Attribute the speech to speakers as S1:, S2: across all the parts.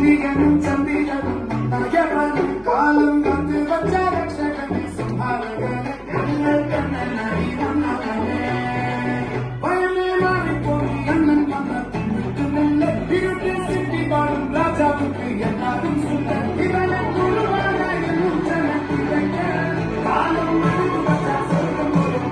S1: സൂര്യനും ചന്ദ്രനും നയവനും കാലം കാത്ത് വച്ച രക്ഷകനെ സംഹാരകനെ ഞങ്ങൾ കണ്ണനായി വന്നവനെ വയലേ മാറിപ്പോയി അണ്ണൻ വന്നിട്ടുമില്ല ഇരുട്ടിൽ സിറ്റി പാടും രാജാവുക്ക് എല്ലാവരും സുന്ദർ ഇവനെ കുറുവാനായി ജനത്തിലേക്ക് കാലം മറന്നു വച്ച സ്വർഗം ഒരു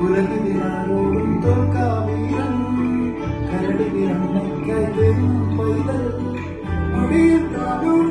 S1: ഉലകിനാരോടും തോൽക്കാവീരൻ കരടുകിറങ്ങ കൈതരും പൈതൽ മുടിയിൽ താനൂർ